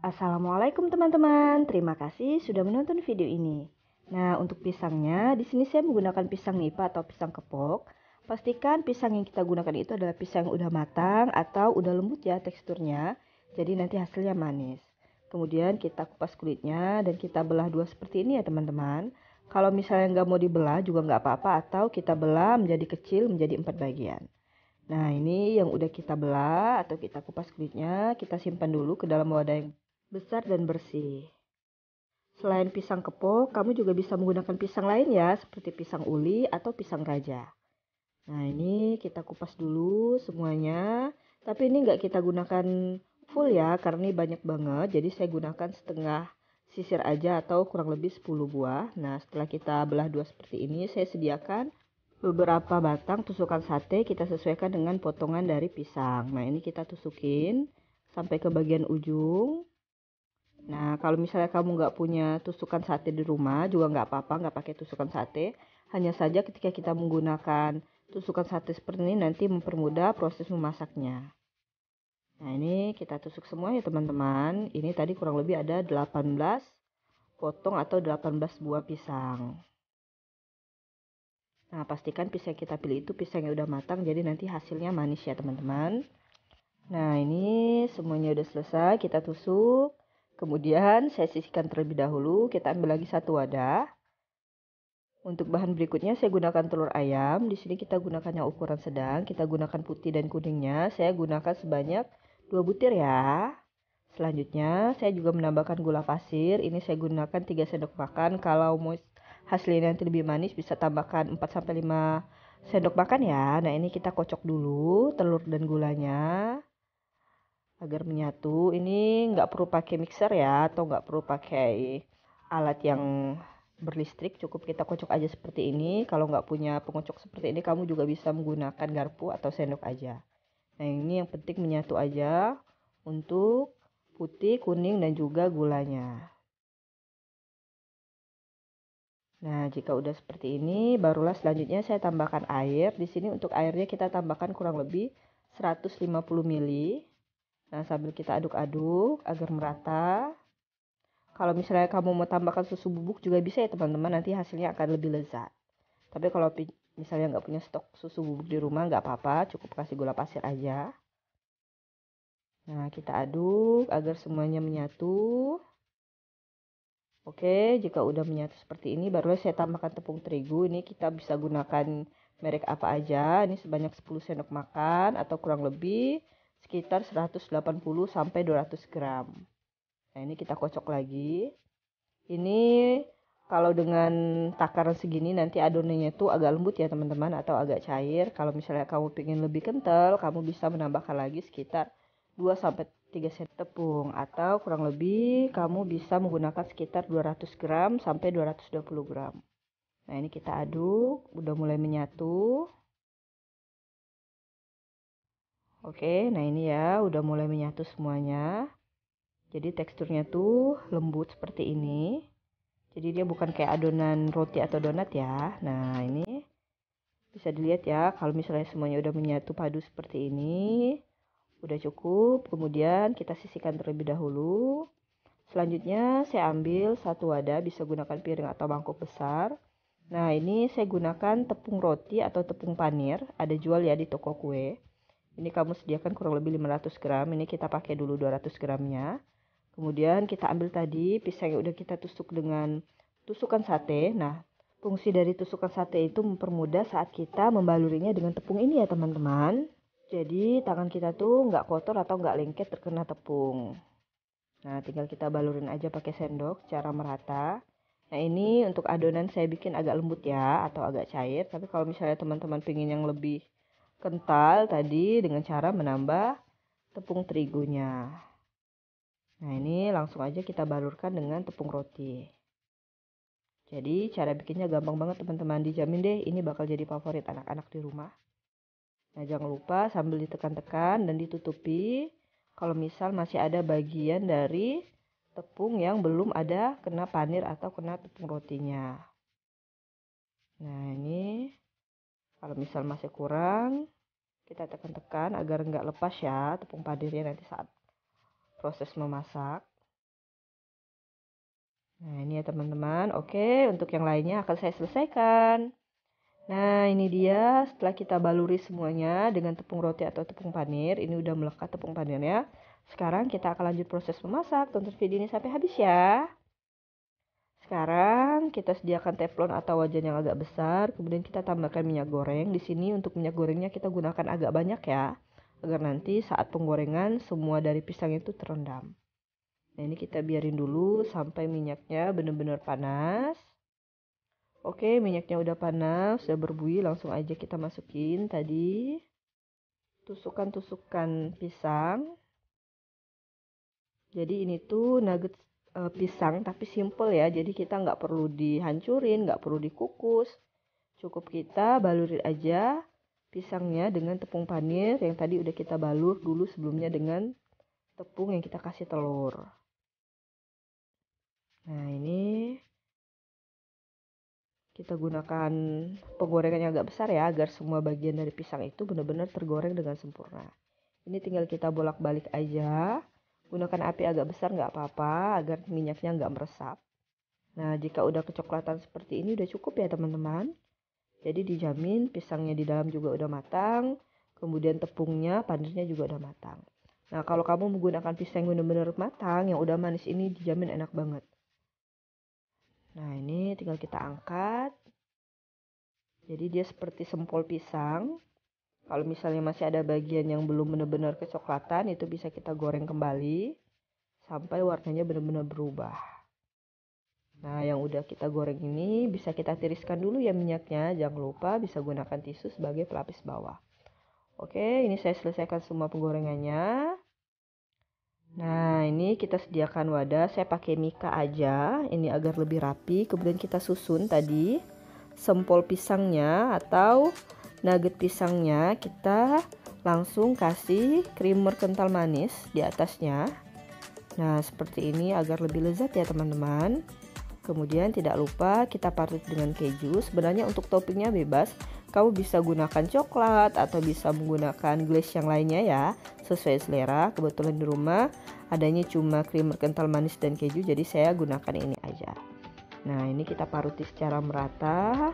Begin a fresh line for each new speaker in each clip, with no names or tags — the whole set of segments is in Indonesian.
Assalamualaikum teman-teman, terima kasih sudah menonton video ini. Nah, untuk pisangnya, di sini saya menggunakan pisang nipah atau pisang kepok. Pastikan pisang yang kita gunakan itu adalah pisang yang udah matang atau udah lembut ya teksturnya. Jadi nanti hasilnya manis. Kemudian kita kupas kulitnya dan kita belah dua seperti ini ya teman-teman. Kalau misalnya nggak mau dibelah juga nggak apa-apa atau kita belah menjadi kecil menjadi 4 bagian. Nah, ini yang udah kita belah atau kita kupas kulitnya, kita simpan dulu ke dalam wadah yang besar dan bersih. Selain pisang kepok, kamu juga bisa menggunakan pisang lain ya, seperti pisang uli atau pisang raja. Nah, ini kita kupas dulu semuanya. Tapi ini nggak kita gunakan full ya, karena ini banyak banget. Jadi saya gunakan setengah sisir aja atau kurang lebih 10 buah. Nah, setelah kita belah dua seperti ini, saya sediakan beberapa batang tusukan sate, kita sesuaikan dengan potongan dari pisang. Nah, ini kita tusukin sampai ke bagian ujung. Nah, kalau misalnya kamu nggak punya tusukan sate di rumah, juga nggak apa-apa, nggak pakai tusukan sate. Hanya saja ketika kita menggunakan tusukan sate seperti ini, nanti mempermudah proses memasaknya. Nah, ini kita tusuk semua ya teman-teman. Ini tadi kurang lebih ada 18 potong atau 18 buah pisang. Nah, pastikan pisang yang kita pilih itu pisang yang udah matang, jadi nanti hasilnya manis ya teman-teman. Nah, ini semuanya udah selesai, kita tusuk. Kemudian saya sisihkan terlebih dahulu, kita ambil lagi satu wadah. Untuk bahan berikutnya saya gunakan telur ayam. Di sini kita gunakannya ukuran sedang, kita gunakan putih dan kuningnya. Saya gunakan sebanyak 2 butir ya. Selanjutnya saya juga menambahkan gula pasir. Ini saya gunakan 3 sendok makan. Kalau mau hasilnya nanti lebih manis bisa tambahkan 4-5 sendok makan ya. Nah, ini kita kocok dulu telur dan gulanya agar menyatu. Ini nggak perlu pakai mixer ya, atau nggak perlu pakai alat yang berlistrik, cukup kita kocok aja seperti ini. Kalau nggak punya pengocok seperti ini, kamu juga bisa menggunakan garpu atau sendok aja. Nah, ini yang penting menyatu aja untuk putih, kuning, dan juga gulanya. Nah, jika udah seperti ini, barulah selanjutnya saya tambahkan air. Di sini untuk airnya kita tambahkan kurang lebih 150 ml. Nah, sambil kita aduk-aduk agar merata. Kalau misalnya kamu mau tambahkan susu bubuk juga bisa ya teman-teman, nanti hasilnya akan lebih lezat. Tapi kalau misalnya nggak punya stok susu bubuk di rumah nggak apa-apa, cukup kasih gula pasir aja. Nah, kita aduk agar semuanya menyatu. Oke, jika udah menyatu seperti ini, baru saya tambahkan tepung terigu. Ini kita bisa gunakan merek apa aja. Ini sebanyak 10 sendok makan atau kurang lebih sekitar 180 sampai 200 gram. Nah, ini kita kocok lagi. Ini kalau dengan takaran segini nanti adonannya itu agak lembut ya teman-teman atau agak cair. Kalau misalnya kamu ingin lebih kental, kamu bisa menambahkan lagi sekitar 2 sampai 3 sendok tepung atau kurang lebih kamu bisa menggunakan sekitar 200 gram sampai 220 gram. Nah, ini kita aduk, udah mulai menyatu. Oke, nah ini ya udah mulai menyatu semuanya. Jadi teksturnya tuh lembut seperti ini. Jadi dia bukan kayak adonan roti atau donat ya. Nah, ini bisa dilihat ya kalau misalnya semuanya udah menyatu padu seperti ini. Udah cukup. Kemudian kita sisihkan terlebih dahulu. Selanjutnya saya ambil satu wadah, bisa gunakan piring atau mangkuk besar. Nah, ini saya gunakan tepung roti atau tepung panir. Ada jual ya di toko kue. Ini kamu sediakan kurang lebih 500 gram. Ini kita pakai dulu 200 gramnya. Kemudian kita ambil tadi pisang yang udah kita tusuk dengan tusukan sate. Nah, fungsi dari tusukan sate itu mempermudah saat kita membalurinya dengan tepung ini ya teman-teman. Jadi tangan kita tuh nggak kotor atau nggak lengket terkena tepung. Nah, tinggal kita balurin aja pakai sendok secara merata. Nah, ini untuk adonan saya bikin agak lembut ya atau agak cair. Tapi kalau misalnya teman-teman pengen yang lebih kental tadi dengan cara menambah tepung terigunya. Nah, ini langsung aja kita balurkan dengan tepung roti. Jadi cara bikinnya gampang banget teman-teman, dijamin deh ini bakal jadi favorit anak-anak di rumah. Nah, jangan lupa sambil ditekan-tekan dan ditutupi kalau misal masih ada bagian dari tepung yang belum ada kena panir atau kena tepung rotinya. Nah, ini kalau misal masih kurang, kita tekan-tekan agar nggak lepas ya tepung panirnya nanti saat proses memasak. Nah, ini ya teman-teman. Oke, untuk yang lainnya akan saya selesaikan. Nah, ini dia setelah kita baluri semuanya dengan tepung roti atau tepung panir. Ini udah melekat tepung panirnya. Sekarang kita akan lanjut proses memasak. Tonton video ini sampai habis ya. Sekarang kita sediakan teflon atau wajan yang agak besar. Kemudian kita tambahkan minyak goreng. Di sini untuk minyak gorengnya kita gunakan agak banyak ya. Agar nanti saat penggorengan semua dari pisang itu terendam. Nah, ini kita biarin dulu sampai minyaknya benar-benar panas. Oke, minyaknya udah panas, sudah berbuih, langsung aja kita masukin tadi tusukan-tusukan pisang. Jadi ini tuh nugget pisang tapi simple ya. Jadi kita nggak perlu dihancurin, nggak perlu dikukus. Cukup kita balurin aja pisangnya dengan tepung panir yang tadi udah kita balur dulu sebelumnya dengan tepung yang kita kasih telur. Nah, ini kita gunakan penggorengan yang agak besar ya, agar semua bagian dari pisang itu benar-benar tergoreng dengan sempurna. Ini tinggal kita bolak-balik aja. Gunakan api agak besar nggak apa-apa, agar minyaknya nggak meresap. Nah, jika udah kecoklatan seperti ini udah cukup ya teman-teman. Jadi dijamin pisangnya di dalam juga udah matang, kemudian tepungnya, panirnya juga udah matang. Nah, kalau kamu menggunakan pisang yang benar-benar matang, yang udah manis ini dijamin enak banget. Nah, ini tinggal kita angkat. Jadi dia seperti sempol pisang. Kalau misalnya masih ada bagian yang belum benar-benar kecoklatan, itu bisa kita goreng kembali sampai warnanya benar-benar berubah. Nah, yang udah kita goreng ini bisa kita tiriskan dulu ya minyaknya. Jangan lupa bisa gunakan tisu sebagai pelapis bawah. Oke, ini saya selesaikan semua penggorengannya. Nah, ini kita sediakan wadah. Saya pakai mika aja, ini agar lebih rapi. Kemudian kita susun tadi sempol pisangnya atau nugget pisangnya. Kita langsung kasih creamer kental manis di atasnya. Nah, seperti ini agar lebih lezat ya teman-teman. Kemudian tidak lupa kita parut dengan keju. Sebenarnya untuk toppingnya bebas. Kamu bisa gunakan coklat atau bisa menggunakan glaze yang lainnya ya, sesuai selera. Kebetulan di rumah adanya cuma creamer kental manis dan keju, jadi saya gunakan ini aja. Nah, ini kita paruti secara merata.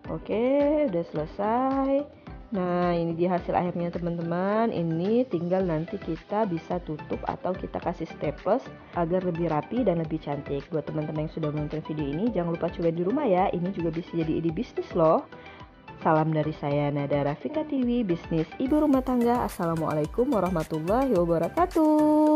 Oke, udah selesai. Nah, ini dia hasil akhirnya teman-teman. Ini tinggal nanti kita bisa tutup atau kita kasih staples agar lebih rapi dan lebih cantik. Buat teman-teman yang sudah menonton video ini, jangan lupa coba di rumah ya. Ini juga bisa jadi ide bisnis loh. Salam dari saya Nada Rafika TV, bisnis ibu rumah tangga. Assalamualaikum warahmatullahi wabarakatuh.